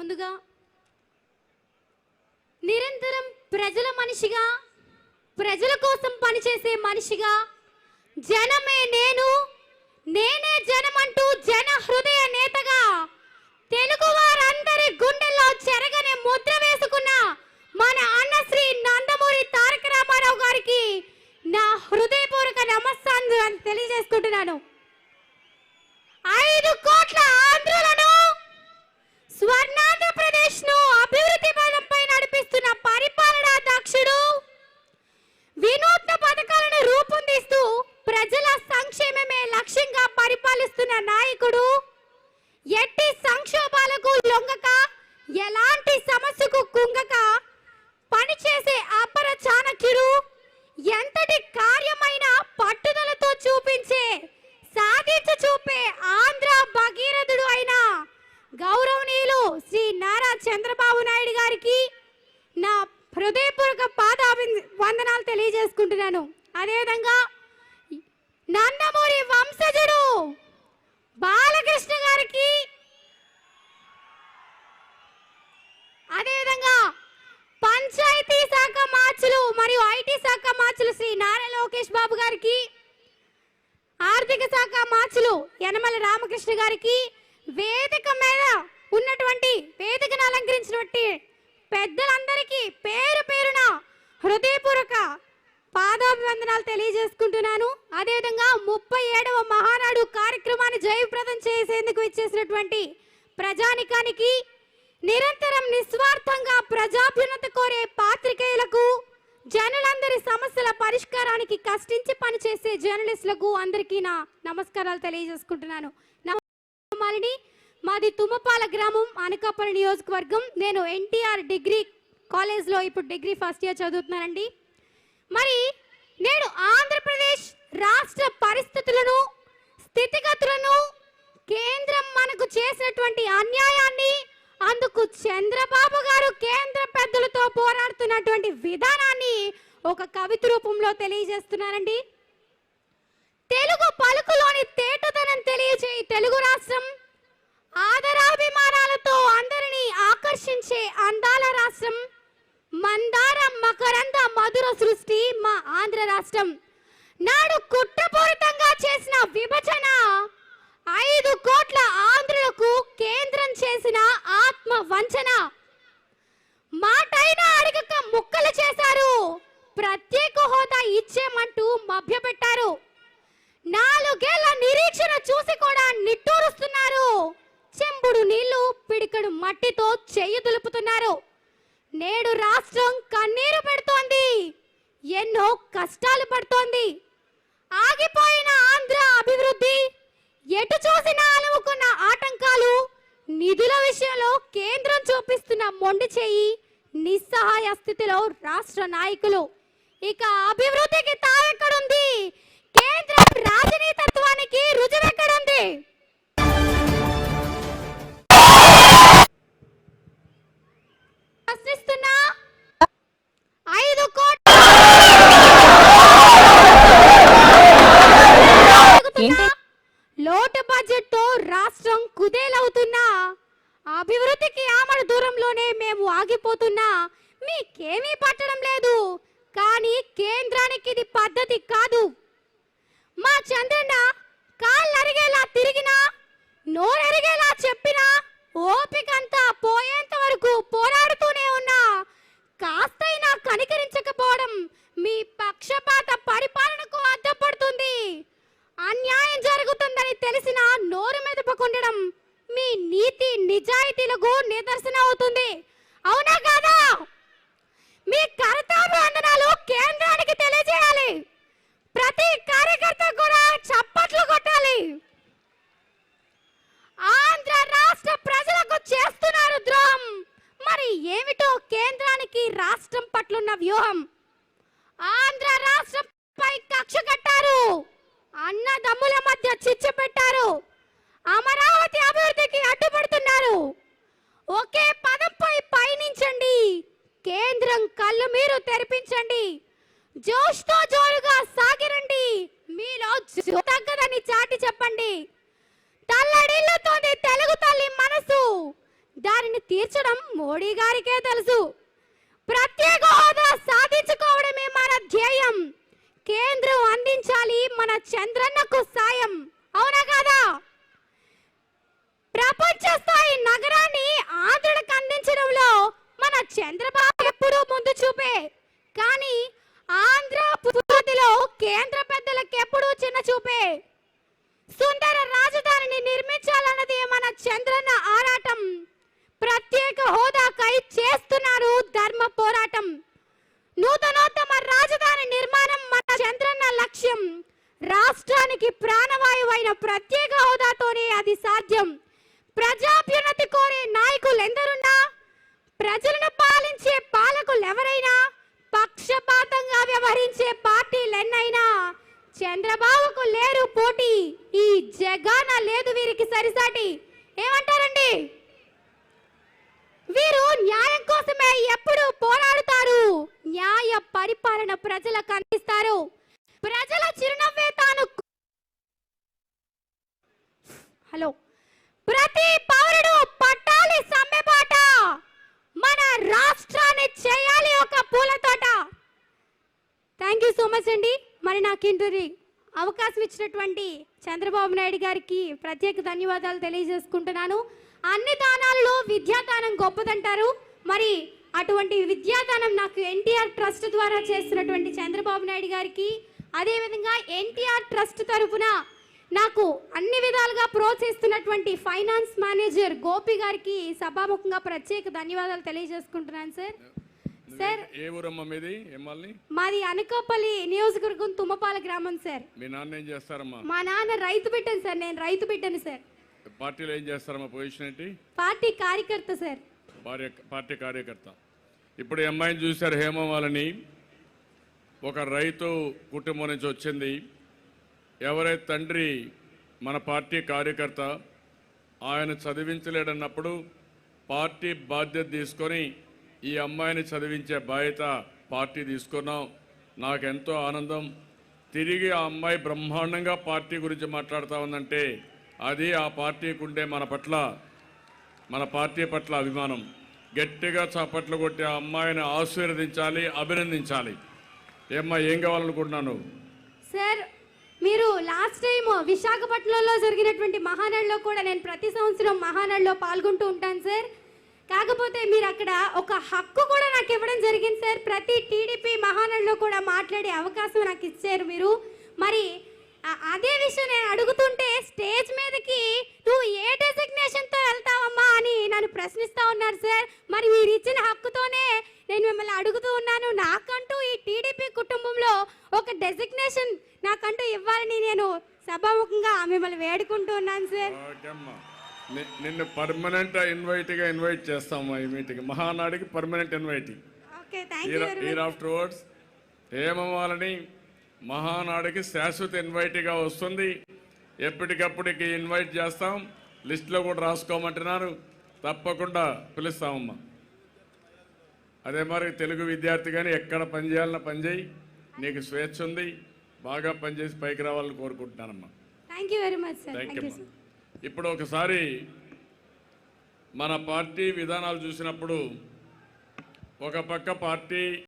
ముందుగా నిరంతరం ప్రజల మనిషిగా, ప్రజల కోసం పనిచేసే మనిషిగా, జనమే నేను, నేనే జనం అంటూ జన హృదయ నేతగా తెలుగు వారందరి గుండెల్లో చెరగని ముద్ర వేసుకున్న మన అన్న శ్రీ నందమూరి తారక రామారావు గారికి నా హృదయపూర్వక నమస్కారాలు తెలియజేసుకుంటున్నాను. 5 కోట్ల ఆంధ్రులను, స్వర్ణాంధ్రప్రదేశ్ ను అభివృద్ధి పదంపై నడిపిస్తున్న పరిపాలనా దక్షుడు, వినూత్న పథకాలను రూపొందిస్తూ ప్రజల సంక్షేమమే లక్ష్యంగా పరిపాలిస్తున్న నాయకుడు, ఎట్టి సంక్షోభాలకు లొంగక, ఎలాంటి సమస్యకు కుంగక పనిచేసే అపర చాణక్యుడు, ఎంతటి కార్యమైన పట్టుదలతో చూపించే, సాధించి చూపే ఆంధ్ర భగీరథుడు అయిన గౌరవనీయులు శ్రీ నారా చంద్రబాబు నాయుడు గారికి నా హృదయపూర్వక పాదాభివందనాలు తెలియజేసుకుంటున్నాను. అదేవిధంగా నందమూరి వంశజుడు బాలకృష్ణ గారికి, అదేవిధంగా పంచాయతీ శాఖ మార్చులు మరియు ఐటీ శాఖ మార్చులు శ్రీ నారా లోకేష్ బాబు గారికి, ఆర్థిక శాఖ మార్చులు యనమల రామకృష్ణ గారికి, వేదిక మీద ఉన్నటువంటి వేదికను అలంకరించినటువంటి పెద్దలందరికీ పేరు పేరున హృదయపూర్వక పాదాభివందనాలు తెలియజేసుకుంటున్నాను. అదేవిధంగా 37వ మహానాడు కార్యక్రమాన్ని జయప్రదం చేసేందుకు ఇచ్చేసినటువంటి ప్రజానికానికి, నిరంతరం నిస్వార్థంగా ప్రజాభ్యున్నతి కోరే పాత్రికేయులకు, జనులందరి సమస్యల పరిష్కారానికి కష్టించి పనిచేసే జర్నలిస్టులకు అందరికీ నా నమస్కారాలు తెలియజేసుకుంటున్నాను. మాది తుమ్మపాల గ్రామం, అనకాపల్లి నియోజకవర్గం. నేను ఎన్టీఆర్ డిగ్రీ కాలేజ్లో ఇప్పుడు డిగ్రీ ఫస్ట్ ఇయర్ చదువుతున్నానండి. మరి నేను ఆంధ్రప్రదేశ్ రాష్ట్ర పరిస్థితులను, స్థితిగతులను, కేంద్రం మనకు చేసినటువంటి అన్యాయాన్ని, అందుకు చంద్రబాబు గారు కేంద్ర పెద్దలతో పోరాడుతున్నటువంటి విధానాన్ని ఒక కవిత రూపంలో తెలియజేస్తున్నానండి. తెలుగు పలుకులోని తేటతనం తెలియజేయి తెలుగు రాష్ట్రం, ఆదరాభిమానాలతో అందరినీ ఆకర్షించే అందాల రాష్ట్రం, మందార మకరంద మధుర సృష్టి మా ఆంధ్ర రాష్ట్రం. నాడు కుట్రపూరితంగా చేసిన విభజన 5 కోట్ల ఆంధ్రులకు కేంద్రం చేసిన ఆత్మ వంచన. మాటైనా అడగక ముక్కలు చేశారు, ప్రత్యేక హోదా ఇచ్చేమంటూ మభ్యపెట్టారు. 4 ఏళ్ల నిరీక్షణ చూసి కూడా నిట్టూరుస్తున్నారు. చెంబుడు నీళ్లు పిడికడు మట్టితో చెయ్యి దులుపుతున్నారు. నేడు రాష్ట్రం కన్నీరు పెడుతోంది, ఎన్నో కష్టాలు పడుతోంది. ఆగిపోయిన ఆంధ్ర అభివృద్ధి, ఎటు చూసినా అలుముకున్న ఆటంకాలు, నిధుల విషయంలో కేంద్రం చూపిస్తున్న మొండి చేయి, నిస్సహాయ స్థితిలో రాష్ట్ర నాయకులు. ఇక అభివృద్ధికి తావెక్కడుంది? కేంద్రం రాజనీతత్వానికి రుజువెక్కడుంది? ప్రశ్నిస్తున్నా 5 కోట్ల లోటు బడ్జెట్ తో రాష్ట్రం కుదేలవుతున్నా, అభివృద్ధికి ఆమడ దూరంలోనే మేము ఆగిపోతున్నా మీకేమీ పట్టడం లేదు. కానీ కేంద్రానికి ఇది పద్ధతి కాదు. మా చంద్రన్న కాళ్ళరిగేలా తిరిగినా, నోరెరిగేలా చెప్పినా, ఓపికంతా పోయేంత వరకు పోరాడుతూనే ఉన్నా కాస్తైనా కనికరించకపోవడం మీ పక్షపాత పరిపాలనకు అడ్డుపడుతుంది. అన్యాయం జరుగుతుందని తెలిసినా నోరు మెదపకుండడం మీ నీతి నిజాయితీలకు నిదర్శనం అవుతుంది. అవునా కాదా? మీ కర్తవ్యాభివందనాలు కేంద్రానికి తెలియజేయాలి. ప్రతి కార్యకర్త కూడా చప్పట్లు కొట్టాలి. ఆంధ్ర రాష్ట్ర ప్రజలకు చేస్తున్నారు ద్రోహం. మరి ఏమిటో కేంద్రానికి రాష్ట్రం పట్లున్న వ్యూహం? ఆంధ్ర రాష్ట్రంపై కక్ష కట్టారు, అన్నదమ్ముల మధ్య చిచ్చు పెట్టారు, అమరావతి అభివృద్ధికి అడ్డుపడుతున్నారు. ఒకే పదంపై పయనించండి, కేంద్రం కళ్ళు మీరు తెరిపించండి, జోష్తో జోరుగా సాగిరండి, మీలో తగ్గదని చాటి చెప్పండి. తల్లడిల్లుతోంది తెలుగు తల్లి మనసు, దానిని తీర్చడం మోడీ గారికే తెలుసు. ప్రత్యేక హోదా సాధించుకోవడమే మన ధ్యేయం. కేంద్రం అందించాలి మన చంద్రన్నకు సాయం. అవునా కాదా? ప్రపంచ స్థాయి నగరాన్ని ఆంధ్రులకు అందించడంలో మన చంద్రబాబు ఎప్పుడూ ముందు చూపే. కానీ ఆంధ్ర పురోగతిలో కేంద్ర పెద్దలకు ఎప్పుడూ చిన్న చూపే. సుందర రాజధానిని నిర్మించాలన్నది మన చంద్రన్న ఆరాటం. ప్రత్యేక హోదాకై చేస్తున్నారు ధర్మ పోరాటం. నూతనోత్తమ రాజధాని నిర్మాణం మన చంద్రన్న లక్ష్యం. రాష్ట్రానికి ప్రాణవాయువైన ప్రత్యేక హోదాతోనే అది సాధ్యం. ప్రజాభ్యున్నతి కోరే నాయకులు ఎందరున్నా, ప్రజలను పాలించే పాలకులు ఎవరైనా, పక్షపాతంగా వ్యవహరించే పార్టీలు ఎన్నైనా చంద్రబాబుకు లేరు పోటీ. ఈ జగాన లేదు వీరికి సరిసాటి. ఏమంటారండి? వీరు న్యాయం కోసమే ఎప్పుడు పోరాడుతారు. న్యాయ పరిపాలన ప్రజలకు అందిస్తారు. ప్రజల చిరునవ్వే తాను. హలో, ప్రతి పౌరుడు పట్టాలి సమ్మెబాట. మన రాష్ట్రాన్ని చేయాలి ఒక పూలతోట. థ్యాంక్ యూ సో మచ్ అండి. మరి నాకేంటి అవకాశం ఇచ్చినటువంటి చంద్రబాబు నాయుడు గారికి ప్రత్యేక ధన్యవాదాలు తెలియజేసుకుంటున్నాను. అన్ని దానాలలో విద్యాదానం గొప్పదంటారు. మరి అటువంటి విద్యాదానం నాకు ఎన్టీఆర్ ట్రస్ట్ ద్వారా చేస్తున్నటువంటి చంద్రబాబు నాయుడు గారికి, అదేవిధంగా ఎన్టీఆర్ ట్రస్ట్ తరఫున నాకు అన్ని విధాలుగా ప్రోత్సహిస్తున్నటువంటి ఫైనాన్స్ మేనేజర్ గోపి గారికి సభాముఖంగా ప్రత్యేక ధన్యవాదాలు తెలియజేసుకుంటున్నాను సార్. సార్, ఏ ఊరమ్మా మీది? ఎమ్మెల్యే మాది అనకాపల్లి నియోజకవర్గం తుమ్మపాల గ్రామం సార్. మీ నాన్న ఏం చేస్తారమ్మా? మా నాన్న రైతు బిడ్డను సార్. నేను రైతు బిడ్డను సార్. పార్టీలో ఏం చేస్తారమ్మా? పొజిషన్ ఏంటి? పార్టీ కార్యకర్త సార్. పార్టీ కార్యకర్త. ఇప్పుడు అమ్మాయిని చూశారు, హేమమాలని. ఒక రైతు కుటుంబం నుంచి వచ్చింది. ఎవరైతే తండ్రి మన పార్టీ కార్యకర్త, ఆయన చదివించలేడన్నప్పుడు పార్టీ బాధ్యత తీసుకొని ఈ అమ్మాయిని చదివించే బాధ్యత పార్టీ తీసుకున్నాం. నాకెంతో ఆనందం. తిరిగి ఆ అమ్మాయి బ్రహ్మాండంగా పార్టీ గురించి మాట్లాడుతూ ఉందంటే అది ఆ పార్టీకి ఉండే మన పార్టీ పట్ల అభిమానం. గట్టిగా చప్పట్లు కొట్టి ఆ అమ్మాయిని ఆశీర్వదించాలి, అభినందించాలి. ఏమ్మా, ఏం కావాలనుకుంటున్నాను? సార్, మీరు లాస్ట్ టైం విశాఖపట్నంలో జరిగినటువంటి మహానాడులో కూడా నేను ప్రతి సంవత్సరం మహానాడులో పాల్గొంటూ ఉంటాను సార్. కాకపోతే మీరు అక్కడ ఒక హక్కు కూడా నాకు ఇవ్వడం జరిగింది సార్. ప్రతి టీడీపీ మహానాడులో కూడా మాట్లాడే అవకాశం నాకు ఇచ్చారు మీరు. మరి అదే విషయం నేను అడుగుతుంటే స్టేజ్ మీదకి నువ్వు ఏ డెసిగ్నేషన్తో వెళ్తావమ్మా అని నన్ను ప్రశ్నిస్తూ ఉన్నారు సార్. మరి మీరు ఇచ్చిన హక్కుతోనే నేను మిమ్మల్ని అడుగుతూ ఉన్నాను. నాకంటూ ఈ టీడీపీ కుటుంబంలో ఒక డెసిగ్నేషన్ నాకంటూ ఇవ్వాలని నేను సభాముఖంగా మిమ్మల్ని వేడుకుంటూ ఉన్నాను సార్. నిన్ను పర్మనెంట్ ఇన్వైట్ చేస్తాము ఈ మీటింగ్. మహానాడికి permanent invite. Okay, thank you very much. Afterwards Hemamalini మహానాడికి శాశ్వత ఇన్వైట్గా వస్తుంది. ఎప్పటికప్పటికి ఇన్వైట్ చేస్తాం. లిస్టులో కూడా రాసుకోమంటున్నారు. తప్పకుండా పిలుస్తామమ్మా. అదే మరి తెలుగు విద్యార్థి కానీ ఎక్కడ పనిచేయాలన్నా పనిచేయి. నీకు స్వేచ్ఛ ఉంది. బాగా పనిచేసి పైకి రావాలని కోరుకుంటున్నానమ్మా. Thank you very much sir. Thank you. ఇప్పుడు ఒకసారి మన పార్టీ విధానాలు చూసినప్పుడు ఒక పక్క పార్టీ